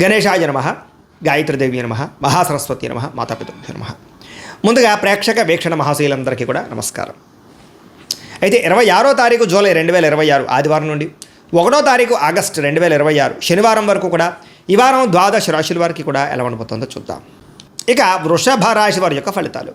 గణేశాయ నమః, గాయత్రీదేవి నమః, మహాసరస్వతి నమః, మాతాపితృభ్యో నమః. ముందుగా ప్రేక్షక వీక్షణ మహాశీలందరికీ కూడా నమస్కారం. అయితే 26వ తారీఖు జూలై 2026 ఆదివారం నుండి 1వ తారీఖు ఆగస్టు 2026 శనివారం వరకు కూడా ఈ వారం ద్వాదశ రాశుల వారికి కూడా ఎలా ఉండబోతుందో చూద్దాం. ఇక వృషభ రాశి వారి యొక్క ఫలితాలు.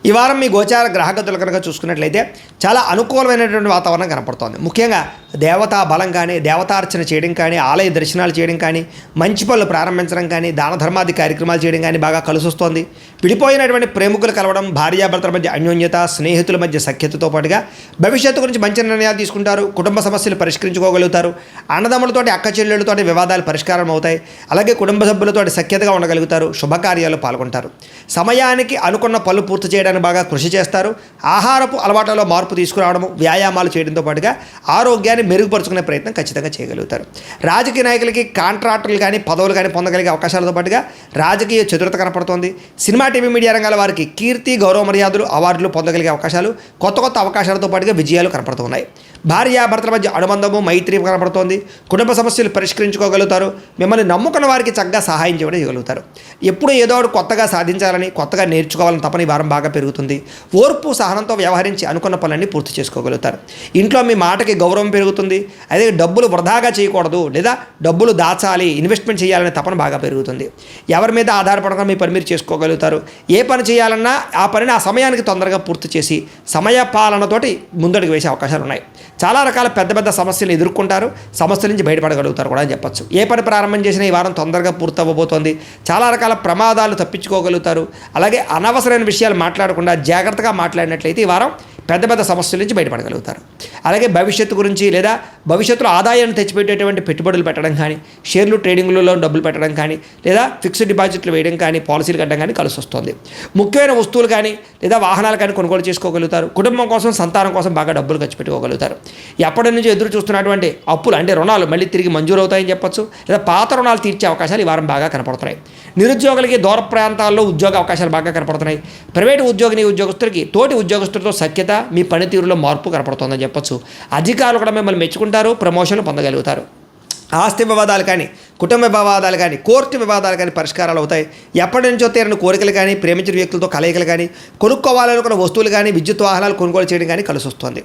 ఈ వారం మీ గోచార గ్రహగతులు కనుక చూసుకున్నట్లయితే చాలా అనుకూలమైనటువంటి వాతావరణం కనపడుతోంది. ముఖ్యంగా దేవతా బలం కానీ, దేవతార్చన చేయడం కానీ, ఆలయ దర్శనాలు చేయడం కానీ, మంచి పనులు ప్రారంభించడం కానీ, దాన ధర్మాది కార్యక్రమాలు చేయడం కానీ బాగా కలిసి వస్తుంది. విడిపోయినటువంటి ప్రేమికులు కలవడం, భార్యాభర్తల మధ్య అన్యోన్యత, స్నేహితుల మధ్య సఖ్యతతో పాటుగా భవిష్యత్తు గురించి మంచి నిర్ణయాలు తీసుకుంటారు. కుటుంబ సమస్యలు పరిష్కరించుకోగలుగుతారు. అన్నదమ్ములతోటి, అక్క చెల్లెళ్ళతోటి వివాదాలు పరిష్కారం అవుతాయి. అలాగే కుటుంబ సభ్యులతోటి సఖ్యతగా ఉండగలుగుతారు. శుభకార్యాలు పాల్గొంటారు. సమయానికి అనుకున్న పనులు పూర్తి చేయడానికి బాగా కృషి చేస్తారు. ఆహారపు అలవాట్లలో మార్పు తీసుకురావడము, వ్యాయామాలు చేయడంతో పాటుగా ఆరోగ్యాన్ని మెరుగుపరుచుకునే ప్రయత్నం ఖచ్చితంగా చేయగలుగుతారు. రాజకీయ నాయకులకి కాంట్రాక్టులు కానీ, పదవులు కానీ పొందగలిగే అవకాశాలతో పాటుగా రాజకీయ చతురత కనపడుతోంది. సినిమా, టీవీ, మీడియా రంగాల వారికి కీర్తి, గౌరవ మర్యాదలు, అవార్డులు పొందగలిగే అవకాశాలు, కొత్త కొత్త అవకాశాలతో పాటుగా విజయాలు కనపడుతున్నాయి. భార్యాభర్తల మధ్య అనుబంధము, మైత్రి కనపడుతోంది. కుటుంబ సమస్యలు పరిష్కరించుకోగలుగుతారు. మిమ్మల్ని నమ్ముకున్న వారికి చక్కగా సహాయం చేయగలుగుతారు. ఎప్పుడు ఏదో ఒకటి కొత్తగా సాధించాలని, కొత్తగా నేర్చుకోవాలని తపని వారం బాగా పెరుగుతుంది. ఓర్పు, సహనంతో వ్యవహరించి అనుకున్న పనులన్నీ పూర్తి చేసుకోగలుగుతారు. ఇంట్లో మీ మాటకి గౌరవం పెరుగుతుంది. అదే డబ్బులు వృధాగా చేయకూడదు, లేదా డబ్బులు దాచాలి, ఇన్వెస్ట్మెంట్ చేయాలనే తపన బాగా పెరుగుతుంది. ఎవరి మీద ఆధారపడకుండా మీ పని మీరు చేసుకోగలుగుతారు. ఏ పని చేయాలన్నా ఆ పనిని ఆ సమయానికి తొందరగా పూర్తి చేసి సమయ పాలనతోటి ముందడుగు వేసే అవకాశాలు ఉన్నాయి. చాలా రకాల పెద్ద పెద్ద సమస్యలు ఎదుర్కొంటారు. సమస్యల నుంచి బయటపడగలుగుతారు కూడా అని చెప్పచ్చు. ఏ పని ప్రారంభం చేసినా ఈ వారం తొందరగా పూర్తి అవ్వబోతోంది. చాలా రకాల ప్రమాదాలు తప్పించుకోగలుగుతారు. అలాగే అనవసరమైన విషయాలు మాట్లాడకుండా జాగ్రత్తగా మాట్లాడినట్లయితే ఈ వారం పెద్ద పెద్ద సమస్యల నుంచి బయటపడగలుగుతారు. అలాగే భవిష్యత్తు గురించి లేదా భవిష్యత్తులో ఆదాయాన్ని తెచ్చిపెట్టేటువంటి పెట్టుబడులు పెట్టడం కానీ, షేర్లు ట్రేడింగ్లలో డబ్బులు పెట్టడం కానీ, లేదా ఫిక్స్డ్ డిపాజిట్లు వేయడం కానీ, పాలసీలు కట్టడం కానీ కలిసి వస్తుంది. ముఖ్యమైన వస్తువులు కానీ లేదా వాహనాలు కానీ కొనుగోలు చేసుకోగలుగుతారు. కుటుంబం కోసం, సంతానం కోసం బాగా డబ్బులు ఖర్చు పెట్టుకోగలుగుతారు. ఎప్పటి నుంచి ఎదురు చూస్తున్నటువంటి అప్పులు అంటే రుణాలు మళ్ళీ తిరిగి మంజూరు అవుతాయని చెప్పొచ్చు. లేదా పాత రుణాలు తీర్చే అవకాశాలు ఈ వారం బాగా కనపడుతున్నాయి. నిరుద్యోగులకి దూర ప్రాంతాల్లో ఉద్యోగ అవకాశాలు బాగా కనపడుతున్నాయి. ప్రైవేటు ఉద్యోగస్తులకి తోటి ఉద్యోగస్తులతో సఖ్యత, మీ పనితీరులో మార్పు కనపడుతుందని చెప్పొచ్చు. అధికారులు కూడా మిమ్మల్ని మెచ్చుకుంటారు, ప్రమోషన్లు పొందగలుగుతారు. ఆస్తి వివాదాలు కానీ, కుటుంబ వివాదాలు కానీ, కోర్టు వివాదాలు కానీ పరిష్కారాలు అవుతాయి. ఎప్పటి నుంచో తీరని కోరికలు కానీ, ప్రేమించిన వ్యక్తులతో కలయికలు కానీ, కొనుక్కోవాలనుకున్న వస్తువులు కానీ, విద్యుత్ వాహనాలు కొనుగోలు చేయడం కానీ కలిసి వస్తుంది.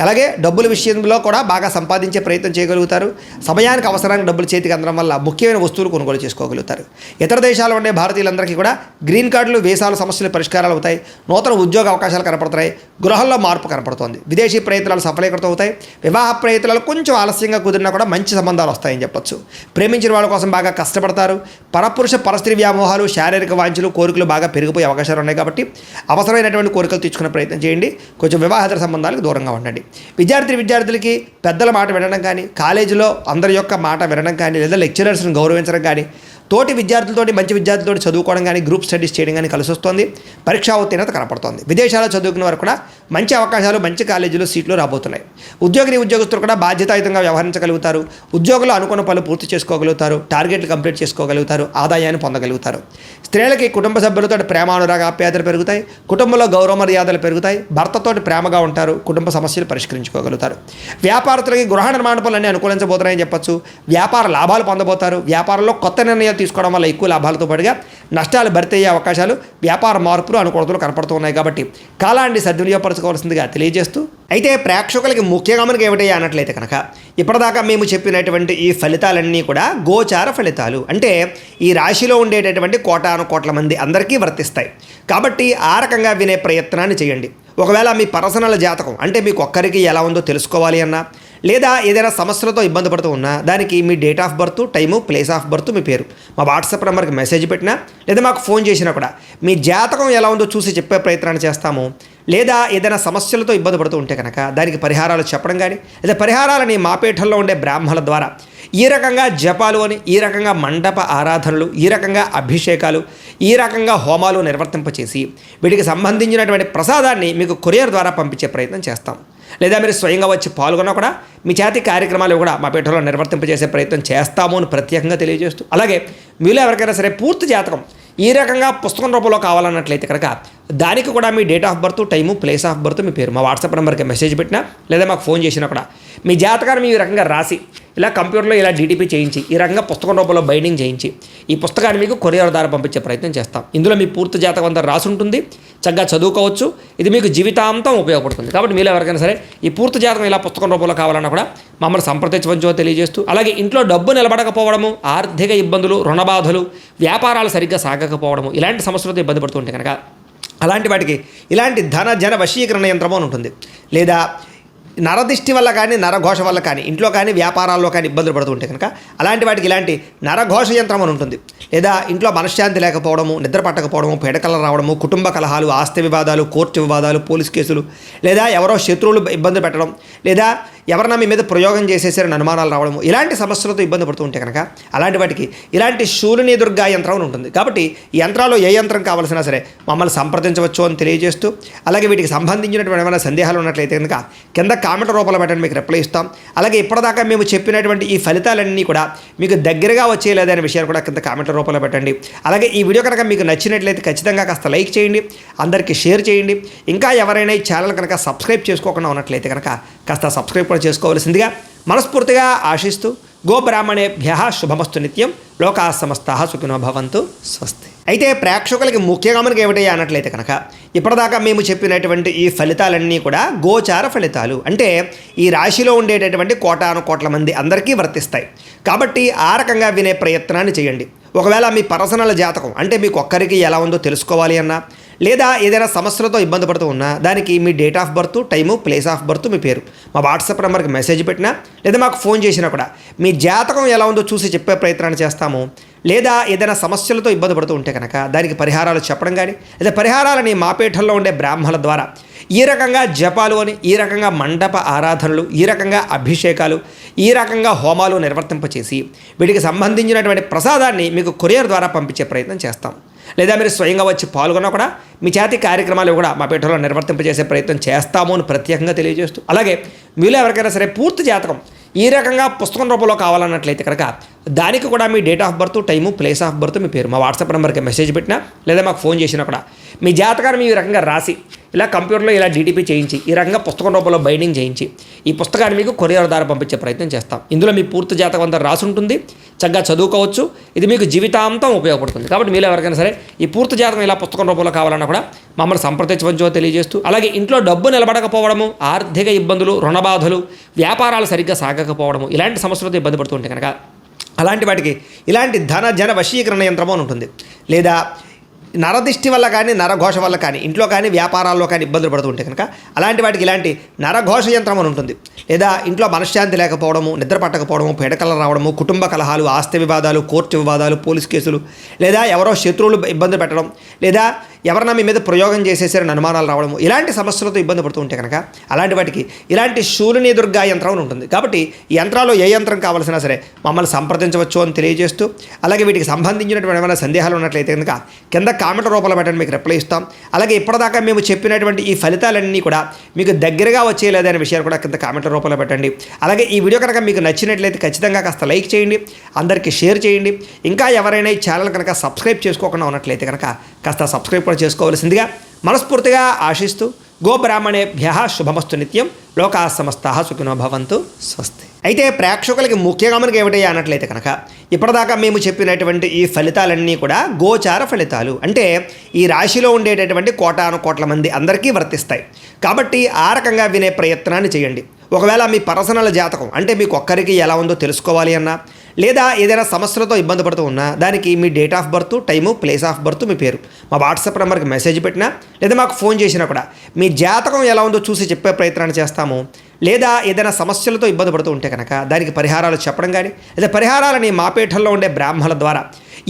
అలాగే డబ్బుల విషయంలో కూడా బాగా సంపాదించే ప్రయత్నం చేయగలుగుతారు. సమయానికి అవసరానికి డబ్బులు చేతికి అందడం వల్ల ముఖ్యమైన వస్తువులు కొనుగోలు చేసుకోగలుగుతారు. ఇతర దేశాల్లో ఉండే భారతీయులందరికీ కూడా గ్రీన్ కార్డులు, వీసాల సమస్యలు పరిష్కారాలు అవుతాయి. నూతన ఉద్యోగ అవకాశాలు కనపడుతున్నాయి. గృహంలో మార్పు కనపడుతోంది. విదేశీ ప్రయత్నాలు సఫలీకృతం అవుతాయి. వివాహ ప్రయత్నాలు కొంచెం ఆలస్యంగా కుదిరినా కూడా మంచి సంబంధాలు వస్తాయని చెప్పొచ్చు. ప్రేమించిన వాళ్ళ కోసం బాగా కష్టపడతారు. పరపురుష పరస్త్రీ వ్యామోహాలు, శారీరక వాంఛలు, కోరికలు బాగా పెరిగిపోయే అవకాశాలు ఉన్నాయి. కాబట్టి అవసరమైనటువంటి కోరికలు తీర్చుకునే ప్రయత్నం చేయండి. కొంచెం వివాహేతర సంబంధాలకు దూరంగా ఉండండి. విద్యార్థులకి పెద్దల మాట వినడం కానీ, కాలేజీలో అందరి యొక్క మాట వినడం కానీ, లేదా లెక్చరర్స్ని గౌరవించడం కానీ, తోటి విద్యార్థులతోటి, మంచి విద్యార్థులతో చదువుకోవడం కానీ, గ్రూప్ స్టడీస్ చేయడం కానీ కలిసి వస్తుంది. పరీక్షా ఉత్తీర్ణత కనపడుతోంది. విదేశాల్లో చదువుకునే వారు కూడా మంచి అవకాశాలు, మంచి కాలేజీలో సీట్లు రాబోతున్నాయి. ఉద్యోగస్తులు కూడా బాధ్యతాయుతంగా వ్యవహరించగలుగుతారు. ఉద్యోగులు అనుకున్న పనులు పూర్తి చేసుకోగలుగుతారు. టార్గెట్లు కంప్లీట్ చేసుకోగలుగుతారు. ఆదాయాన్ని పొందగలుగుతారు. స్త్రీలకి కుటుంబ సభ్యులతో ప్రేమానురాగ ఆప్యాయతలు పెరుగుతాయి. కుటుంబంలో గౌరవ మర్యాదలు పెరుగుతాయి. భర్తతోటి ప్రేమగా ఉంటారు. కుటుంబ సమస్యలు పరిష్కరించుకోగలుగుతారు. వ్యాపారస్తులకి గృహ నిర్మాణ పనులన్నీ అనుకూలించబోతున్నాయని చెప్పొచ్చు. వ్యాపార లాభాలు పొందబోతారు. వ్యాపారంలో కొత్త నిర్ణయాలు తీసుకోవడం వల్ల ఎక్కువ లాభాలతో పాటుగా నష్టాలు భర్తీ అయ్యే అవకాశాలు, వ్యాపార మార్పులు, అనుకూలతలు కనపడుతున్నాయి. కాబట్టి కాలాన్ని సద్వినియోగపరచుకోవాల్సిందిగా తెలియజేస్తూ, అయితే ప్రేక్షకులకి ముఖ్యంగా మనకి ఏమిటయ్యా అన్నట్లయితే కనుక ఇప్పటిదాకా మేము చెప్పినటువంటి ఈ ఫలితాలన్నీ కూడా గోచార ఫలితాలు. అంటే ఈ రాశిలో ఉండేటటువంటి కోటాను కోట్ల మంది అందరికీ వర్తిస్తాయి. కాబట్టి ఆ రకంగా వినే ప్రయత్నాన్ని చేయండి. ఒకవేళ మీ పర్సనల్ జాతకం అంటే మీకు ఒక్కరికి ఎలా ఉందో తెలుసుకోవాలి అన్నా, లేదా ఏదైనా సమస్యలతో ఇబ్బంది పడుతూ ఉన్నా దానికి మీ date of birth, time, place of birth, మీ పేరు మా వాట్సాప్ నెంబర్కి మెసేజ్ పెట్టినా, లేదా మాకు ఫోన్ చేసినా కూడా మీ జాతకం ఎలా ఉందో చూసి చెప్పే ప్రయత్నాన్ని చేస్తాము. లేదా ఏదైనా సమస్యలతో ఇబ్బంది పడుతూ ఉంటే కనుక దానికి పరిహారాలు చెప్పడం కానీ, లేదా పరిహారాలని మా పీఠంలో ఉండే బ్రాహ్మణుల ద్వారా ఈ రకంగా జపాలు అని, ఈ రకంగా మండప ఆరాధనలు, ఈ రకంగా అభిషేకాలు, ఈ రకంగా హోమాలు నిర్వర్తింపచేసి వీటికి సంబంధించినటువంటి ప్రసాదాన్ని మీకు కొరియర్ ద్వారా పంపించే ప్రయత్నం చేస్తాం. లేదా మీరు స్వయంగా వచ్చి పాల్గొన్నా కూడా మీ చేతి కార్యక్రమాలు కూడా మా పీఠంలో నిర్వర్తింపజేసే ప్రయత్నం చేస్తాము అని ప్రత్యేకంగా తెలియజేస్తూ, అలాగే మీలో ఎవరికైనా సరే పూర్తి జాతకం ఈ రకంగా పుస్తకం రూపంలో కావాలన్నట్లయితే కనుక దానికి కూడా మీ date of birth, time, place of birth, మీ పేరు మా వాట్సాప్ నెంబర్కి మెసేజ్ పెట్టినా లేదా మాకు ఫోన్ చేసినా కూడా మీ జాతకాన్ని ఈ రకంగా రాసి ఇలా కంప్యూటర్లో ఇలా డీటీపీ చేయించి ఈ రకంగా పుస్తకం రూపంలో బైండింగ్ చేయించి ఈ పుస్తకాన్ని మీకు కొరియర్ ద్వారా పంపించే ప్రయత్నం చేస్తాం. ఇందులో మీ పూర్తి జాతకం అంతా రాసి ఉంటుంది, చక్కగా చదువుకోవచ్చు. ఇది మీకు జీవితాంతం ఉపయోగపడుతుంది. కాబట్టి మీలో ఎవరికైనా సరే ఈ పూర్తి జాతకం ఇలా పుస్తకం రూపంలో కావాలన్నా కూడా మమ్మల్ని సంప్రదించవచ్చో తెలియజేస్తూ, అలాగే ఇంట్లో డబ్బు నిలబడకపోవడము, ఆర్థిక ఇబ్బందులు, రుణ బాధలు, వ్యాపారాలు సరిగ్గా సాగకపోవడము, ఇలాంటి సమస్యలతో ఇబ్బంది పడుతుంటే కనుక అలాంటి వాటికి ఇలాంటి ధన జన వశీకరణ యంత్రము అని ఉంటుంది. లేదా నరదిష్టి వల్ల కానీ నరఘోష వల్ల కానీ ఇంట్లో కానీ వ్యాపారాల్లో కానీ ఇబ్బందులు పడుతుంటే కనుక అలాంటి వాటికి ఇలాంటి నరఘోష యంత్రం అని ఉంటుంది. లేదా ఇంట్లో మనశ్శాంతి లేకపోవడము, నిద్ర పట్టకపోవడము, పీడకలు రావడము, కుటుంబ కలహాలు, ఆస్తి వివాదాలు, కోర్టు వివాదాలు, పోలీస్ కేసులు, లేదా ఎవరో శత్రువులు ఇబ్బంది పెట్టడం, లేదా ఎవరన్నా మీ మీద ప్రయోగం చేసేసారని అనుమానాలు రావడము, ఇలాంటి సమస్యలతో ఇబ్బంది పడుతూ ఉంటే కనుక అలాంటి వాటికి ఇలాంటి శూలిని దుర్గా యంత్రం అని ఉంటుంది. కాబట్టి ఈ యంత్రాల్లో ఏ యంత్రం కావాల్సినా సరే మమ్మల్ని సంప్రదించవచ్చు అని తెలియజేస్తూ, అలాగే వీటికి సంబంధించినటువంటి ఏమైనా సందేహాలు ఉన్నట్లయితే కనుక కింద కామెంట్ రూపంలో పెట్టండి, మీకు రిప్లై ఇస్తాం. అలాగే ఇప్పటిదాకా మేము చెప్పినటువంటి ఈ ఫలితాలన్నీ కూడా మీకు దగ్గరగా వచ్చేలేదనే విషయాన్ని కూడా కింద కామెంట్ రూపంలో పెట్టండి. అలాగే ఈ వీడియో కనుక మీకు నచ్చినట్లయితే ఖచ్చితంగా కాస్త లైక్ చేయండి, అందరికీ షేర్ చేయండి. ఇంకా ఎవరైనా ఈ ఛానల్ కనుక సబ్స్క్రైబ్ చేసుకోకుండా ఉన్నట్లయితే కనుక కాస్త సబ్స్క్రైబ్ కూడా చేసుకోవాల్సిందిగా మనస్ఫూర్తిగా ఆశిస్తూ, గోబ్రాహ్మణేభ్యః శుభమస్తు నిత్యం, లోకాః సమస్తాః సుఖినో భవంతు, స్వస్తి. అయితే ప్రేక్షకులకి ముఖ్యంగా మనకి ఏమిటయ్యా అన్నట్లయితే కనుక ఇప్పటిదాకా మేము చెప్పినటువంటి ఈ ఫలితాలన్నీ కూడా గోచార ఫలితాలు, అంటే ఈ రాశిలో ఉండేటటువంటి కోటాను కోట్ల మంది అందరికీ వర్తిస్తాయి. కాబట్టి ఆ రకంగా వినే ప్రయత్నాన్ని చేయండి. ఒకవేళ మీ పర్సనల్ జాతకం అంటే మీకు ఒక్కరికి ఎలా ఉందో తెలుసుకోవాలి అన్నా, లేదా ఏదైనా సమస్యలతో ఇబ్బంది పడుతూ ఉన్నా దానికి మీ date of birth, time, place of birth, మీ పేరు మా వాట్సాప్ నెంబర్కి మెసేజ్ పెట్టినా లేదా మాకు ఫోన్ చేసినా కూడా మీ జాతకం ఎలా ఉందో చూసి చెప్పే ప్రయత్నాన్ని చేస్తాము. లేదా ఏదైనా సమస్యలతో ఇబ్బంది పడుతూ ఉంటే కనుక దానికి పరిహారాలు చెప్పడం కానీ, లేదా పరిహారాలని మా పీఠంలో ఉండే బ్రాహ్మణుల ద్వారా ఈ రకంగా జపాలు అని, ఈ రకంగా మండప ఆరాధనలు, ఈ రకంగా అభిషేకాలు, ఈ రకంగా హోమాలు నిర్వర్తింపచేసి వీటికి సంబంధించినటువంటి ప్రసాదాన్ని మీకు కొరియర్ ద్వారా పంపించే ప్రయత్నం చేస్తాం. లేదా మీరు స్వయంగా వచ్చి పాల్గొన్నా కూడా మీ చేతి కార్యక్రమాలు కూడా మా పీఠంలో నిర్వర్తింపజేసే ప్రయత్నం చేస్తాము అని ప్రత్యేకంగా తెలియజేస్తూ, అలాగే మీలో ఎవరికైనా సరే పూర్తి జాతకం ఈ రకంగా పుస్తకం రూపంలో కావాలన్నట్లయితే కనుక దానికి కూడా మీ date of birth, time, place of birth, మీ పేరు మా వాట్సాప్ నెంబర్కి మెసేజ్ పెట్టినా లేదా మాకు ఫోన్ చేసినా కూడా మీ జాతకాన్ని ఈ రకంగా రాసి ఇలా కంప్యూటర్లో ఇలా డీటీపీ చేయించి ఈ రకంగా పుస్తకం రూపంలో బైండింగ్ చేయించి ఈ పుస్తకాన్ని మీకు కొరియర్ ద్వారా పంపించే ప్రయత్నం చేస్తాం. ఇందులో మీ పూర్తి జాతకం అంతా రాసి ఉంటుంది, చక్కగా చదువుకోవచ్చు. ఇది మీకు జీవితాంతం ఉపయోగపడుతుంది. కాబట్టి మీలో ఎవరికైనా సరే ఈ పూర్తి జాతకం ఇలా పుస్తకం రూపంలో కావాలన్నా కూడా మమ్మల్ని సంప్రదించవచ్చో తెలియజేస్తూ, అలాగే ఇంట్లో డబ్బు నిలబడకపోవడము, ఆర్థిక ఇబ్బందులు, రుణ బాధలు, వ్యాపారాలు సరిగ్గా సాగకపోవడము, ఇలాంటి సమస్యలతో ఇబ్బంది పడుతుంటే కనుక అలాంటి వాటికి ఇలాంటి ధన జన వశీకరణ యంత్రము అని ఉంటుంది. లేదా నరదిష్టి వల్ల కానీ నరఘోష వల్ల కానీ ఇంట్లో కానీ వ్యాపారాల్లో కానీ ఇబ్బందులు పడుతుంటే కనుక అలాంటి వాటికి ఇలాంటి నరఘోష యంత్రం అని ఉంటుంది. లేదా ఇంట్లో మనశ్శాంతి లేకపోవడము, నిద్ర పట్టకపోవడము, పీడకలు రావడము, కుటుంబ కలహాలు, ఆస్తి వివాదాలు, కోర్టు వివాదాలు, పోలీస్ కేసులు, లేదా ఎవరో శత్రువులు ఇబ్బంది పెట్టడం, లేదా ఎవరన్నా మీ మీద ప్రయోగం చేసేసారని అనుమానాలు రావడము, ఇలాంటి సమస్యలతో ఇబ్బంది పడుతూ ఉంటే కనుక అలాంటి వాటికి ఇలాంటి శూలిని దుర్గా యంత్రం అని ఉంటుంది. కాబట్టి ఈ యంత్రాల్లో ఏ యంత్రం కావాల్సినా సరే మమ్మల్ని సంప్రదించవచ్చు అని తెలియజేస్తూ, అలాగే వీటికి సంబంధించినటువంటి ఏమైనా సందేహాలు ఉన్నట్లయితే కనుక కింద కామెంట్ రూపంలో పెట్టండి, మీకు రిప్లై ఇస్తాం. అలాగే ఇప్పటిదాకా మేము చెప్పినటువంటి ఈ ఫలితాలన్నీ కూడా మీకు దగ్గరగా వచ్చేలేదనే విషయాన్ని కూడా కింద కామెంట్ రూపంలో పెట్టండి. అలాగే ఈ వీడియో కనుక మీకు నచ్చినట్లయితే ఖచ్చితంగా కాస్త లైక్ చేయండి, అందరికీ షేర్ చేయండి. ఇంకా ఎవరైనా ఈ ఛానల్ కనుక సబ్స్క్రైబ్ చేసుకోకుండా ఉన్నట్లయితే కనుక కాస్త సబ్స్క్రైబ్ కూడా చేసుకోవాల్సిందిగా మనస్ఫూర్తిగా ఆశిస్తూ, గోబ్రాహ్మణేభ్యః శుభమస్తు నిత్యం, లోకాః సమస్తాః సుఖినో భవంతు, స్వస్తి. అయితే ప్రేక్షకులకి ముఖ్యంగా మనకి ఏమిటయ్యా అన్నట్లయితే కనుక ఇప్పటిదాకా మేము చెప్పినటువంటి ఈ ఫలితాలన్నీ కూడా గోచార ఫలితాలు, అంటే ఈ రాశిలో ఉండేటటువంటి కోటాను కోట్ల మంది అందరికీ వర్తిస్తాయి. కాబట్టి ఆ రకంగా వినే ప్రయత్నాన్ని చేయండి. ఒకవేళ మీ పర్సనల్ జాతకం అంటే మీకు ఒక్కరికి ఎలా ఉందో తెలుసుకోవాలి అన్నా, లేదా ఏదైనా సమస్యలతో ఇబ్బంది పడుతూ ఉన్నా దానికి మీ date of birth, time, place of birth, మీ పేరు మా వాట్సాప్ నెంబర్కి మెసేజ్ పెట్టినా లేదా మాకు ఫోన్ చేసినా కూడా మీ జాతకం ఎలా ఉందో చూసి చెప్పే ప్రయత్నాన్ని చేస్తాము. లేదా ఏదైనా సమస్యలతో ఇబ్బంది పడుతూ ఉంటే కనుక దానికి పరిహారాలు చెప్పడం కానీ, లేదా పరిహారాలని మా పీఠంలో ఉండే బ్రాహ్మణుల ద్వారా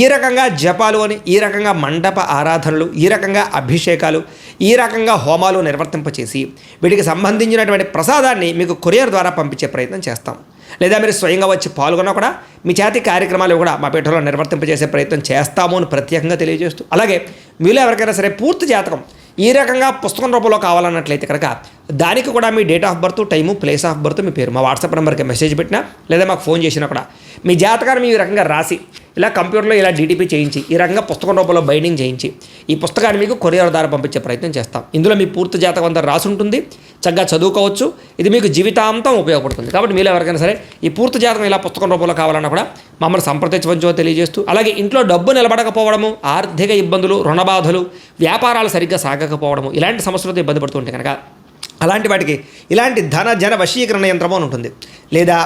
ఈ రకంగా జపాలు అని, ఈ రకంగా మండప ఆరాధనలు, ఈ రకంగా అభిషేకాలు, ఈ రకంగా హోమాలు నిర్వర్తింపచేసి వీటికి సంబంధించినటువంటి ప్రసాదాన్ని మీకు కొరియర్ ద్వారా పంపించే ప్రయత్నం చేస్తాం. లేదా మీరు స్వయంగా వచ్చి పాల్గొన్నా కూడా మీ చేతి కార్యక్రమాలు కూడా మా పీఠంలో నిర్వర్తింపజేసే ప్రయత్నం చేస్తాము అని ప్రత్యేకంగా తెలియజేస్తూ, అలాగే మీలో ఎవరికైనా సరే పూర్తి జాతకం ఈ రకంగా పుస్తకం రూపంలో కావాలన్నట్లయితే కనుక దానికి కూడా మీ date of birth, time, place of birth, మీ పేరు మా వాట్సాప్ నెంబర్కి మెసేజ్ పెట్టినా లేదా మాకు ఫోన్ చేసినా కూడా మీ జాతకాన్ని ఈ రకంగా రాసి ఇలా కంప్యూటర్లో ఇలా డీటీపీ చేయించి ఈ రకంగా పుస్తకం రూపంలో బైండింగ్ చేయించి ఈ పుస్తకాన్ని మీకు కొరియర్ ద్వారా పంపించే ప్రయత్నం చేస్తాం. ఇందులో మీ పూర్తి జాతకం అంతా రాసి ఉంటుంది, చక్కగా చదువుకోవచ్చు. ఇది మీకు జీవితాంతం ఉపయోగపడుతుంది. కాబట్టి మీరు ఎవరికైనా సరే ఈ పూర్తి జాతకం ఇలా పుస్తకం రూపంలో కావాలన్నా కూడా మమ్మల్ని సంప్రదించవచ్చో తెలియజేస్తూ, అలాగే ఇంట్లో డబ్బు నిలబడకపోవడము, ఆర్థిక ఇబ్బందులు, రుణబాధలు, వ్యాపారాలు సరిగ్గా సాగకపోవడము, ఇలాంటి సమస్యలతో ఇబ్బంది పడుతుంటే కనుక అలాంటి వాటికి ఇలాంటి ధన జన వశీకరణ యంత్రము అని ఉంటుంది. లేదా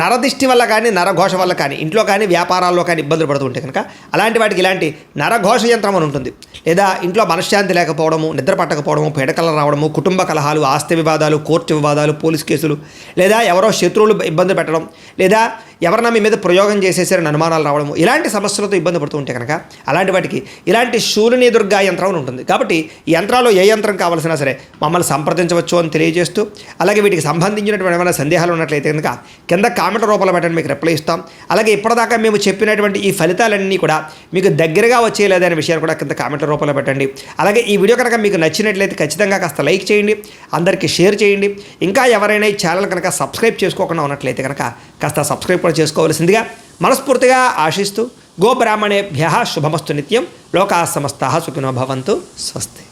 నరదిష్టి వల్ల కానీ నరఘోష వల్ల కానీ ఇంట్లో కానీ వ్యాపారాల్లో కానీ ఇబ్బందులు పడుతుంటే కనుక అలాంటి వాటికి ఇలాంటి నరఘోష యంత్రం అని ఉంటుంది. లేదా ఇంట్లో మనశ్శాంతి లేకపోవడము, నిద్ర పట్టకపోవడము, పీడకలు రావడము, కుటుంబ కలహాలు, ఆస్తి వివాదాలు, కోర్టు వివాదాలు, పోలీస్ కేసులు, లేదా ఎవరో శత్రువులు ఇబ్బంది పెట్టడం, లేదా ఎవరన్నా మీ మీద ప్రయోగం చేసేసారని అనుమానాలు రావడము, ఇలాంటి సమస్యలతో ఇబ్బంది పడుతూ ఉంటే కనుక అలాంటి వాటికి ఇలాంటి శూలిని దుర్గా యంత్రం అని ఉంటుంది. కాబట్టి ఈ యంత్రాల్లో ఏ యంత్రం కావాల్సినా సరే మమ్మల్ని సంప్రదించవచ్చు అని తెలియజేస్తూ, అలాగే వీటికి సంబంధించినటువంటి ఏమైనా సందేహాలు ఉన్నట్లయితే కనుక కింద కామెంట్ రూపంలో పెట్టండి, మీకు రిప్లై ఇస్తాం. అలాగే ఇప్పటిదాకా మేము చెప్పినటువంటి ఈ ఫలితాలన్నీ కూడా మీకు దగ్గరగా వచ్చేయలేదనే విషయాలు కూడా కింద కామెంట్ రూపంలో పెట్టండి. అలాగే ఈ వీడియో కనుక మీకు నచ్చినట్లయితే ఖచ్చితంగా కాస్త లైక్ చేయండి, అందరికీ షేర్ చేయండి. ఇంకా ఎవరైనా ఈ ఛానల్ కనుక సబ్స్క్రైబ్ చేసుకోకుండా ఉన్నట్లయితే కనుక కాస్త సబ్స్క్రైబ్ కూడా చేసుకోవాల్సిందిగా మనస్ఫూర్తిగా ఆశిస్తూ, గోబ్రాహ్మణేభ్యః శుభమస్తు నిత్యం, లోకాः సమస్తాः సుఖినో భవంతు. స్వస్తి.